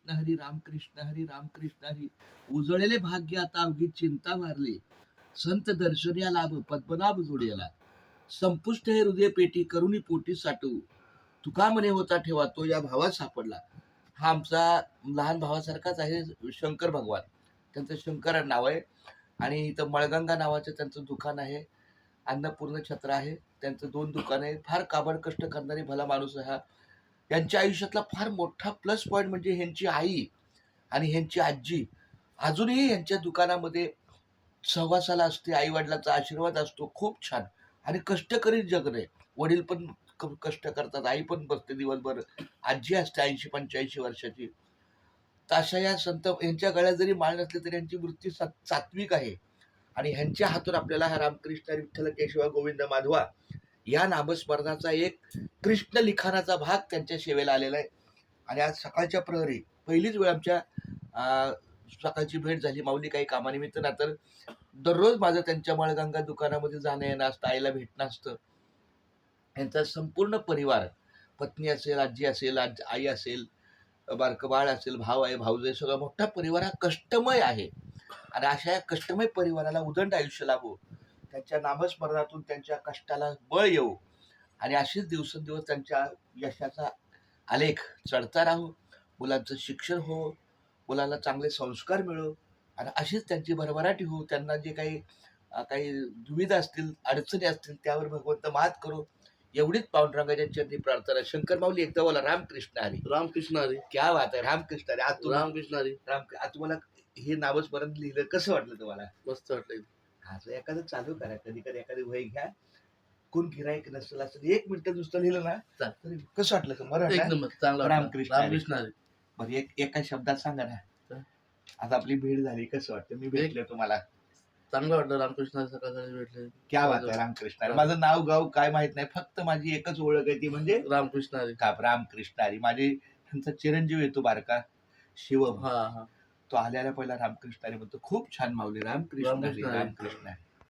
रामकृष्ण हरी रामकृष्ण हरी. उजळलेले भाग्य आता अवघी चिंता मारली. संत दर्शनिया लाभ पद्मनाभ जोडियाला. संपुष्ट हे हृदय पेटी करुणी पोटी साठवू. तुका म्हणे होता ठेवा तो या भावात सापडला. हा आमचा लहान भावासारखाच आहे शंकर भगवान. त्यांचं शंकर नाव आहे आणि इथं मळगंगा नावाचं त्यांचं दुकान आहे. अन्नपूर्ण छत्र आहे. त्यांचं 2 दुकान आहे. फार काबड कष्ट करणारी भला माणूस आहे हा. यांच्या आयुष्यातला फार मोठा प्लस पॉईंट म्हणजे ह्यांची आई आणि ह्यांची आजी अजूनही यांच्या दुकानामध्ये सहवासाला असते. आई वडिलांचा आशीर्वाद असतो. खूप छान आणि कष्टकरी जगणं आहे. वडील पण कष्ट करतात, आई पण बसते दिवसभर, आजी असते 80-85 वर्षाची. तर अशा या संत यांच्या गळ्यात जरी माळ नसली तरी यांची वृत्ती सात्विक आहे आणि ह्यांच्या हातून आपल्याला हा रामकृष्ण विठ्ठल केशव गोविंद माधवा या नामस्मरणाचा एक कृष्ण लिखाणाचा भाग त्यांच्या सेवेला आलेला आहे. आणि आज सकाळच्या प्रहरी पहिलीच वेळ आमच्या सकाळची भेट झाली. माऊली काही कामानिमित्त ना तर दररोज माझं त्यांच्या मळगंगा दुकानामध्ये जाणं येणं असतं, आईला भेटणं असतं. यांचा संपूर्ण परिवार, पत्नी असेल, आजी असेल, आई असेल, बारकं बाळ असेल, भाव आहे, भाऊजाई, सगळा मोठा परिवार हा कष्टमय आहे. आणि अशा या कष्टमय परिवाराला उदंड आयुष्य लाभो, त्यांच्या नामस्मरणातून त्यांच्या कष्टाला बळ येऊ आणि असेच दिवसेंदिवस त्यांच्या यशाचा आलेख चढता राहू. मुलांचं शिक्षण हो, मुलांना चांगले संस्कार मिळो आणि अशीच त्यांची भरभराटी हो. त्यांना जे काही काही दुविधा असतील, अडचणी असतील त्यावर भगवंत मात करो, एवढीच पांडुरंगाच्या चरणी प्रार्थना. शंकर माऊली एकदा बोला रामकृष्ण हरी. रामकृष्ण हरी. क्या बात आहे. रामकृष्ण हरी. आज रामकृष्ण हरी. आज तुम्हाला हे नामस्मरण लिहिलं कसं वाटलं तुम्हाला? मस्त वाटलं. असं एखादं चालू करा, कधी कधी एखादी वही घ्या, कोण गिराईक नसेल असं 1 मिनिट नुसतं लिहिलं ना तरी कसं वाटलं तुम्हाला? एकदम चांगलं. रामकृष्ण रामकृष्ण हरी. बरं एका शब्दात सांगा ना, आता आपली भेट झाली कसं वाटतं? मी भेटले तुम्हाला चांगलं वाटलं. रामकृष्ण सकाळी भेटले. क्या बात आहे. रामकृष्ण हरी. माझं नाव गाव काय माहित नाही, फक्त माझी एकच ओळख आहे ती म्हणजे रामकृष्ण हरी. का रामकृष्ण हरी. माझे त्यांचा चिरंजीव येतो बारका शिवम, हा हा. तो आल्याला पहिला रामकृष्ण हरी म्हणतो. खूप छान माऊली. रामकृष्ण हरी. रामकृष्ण हरी. रामकृष्ण हरी.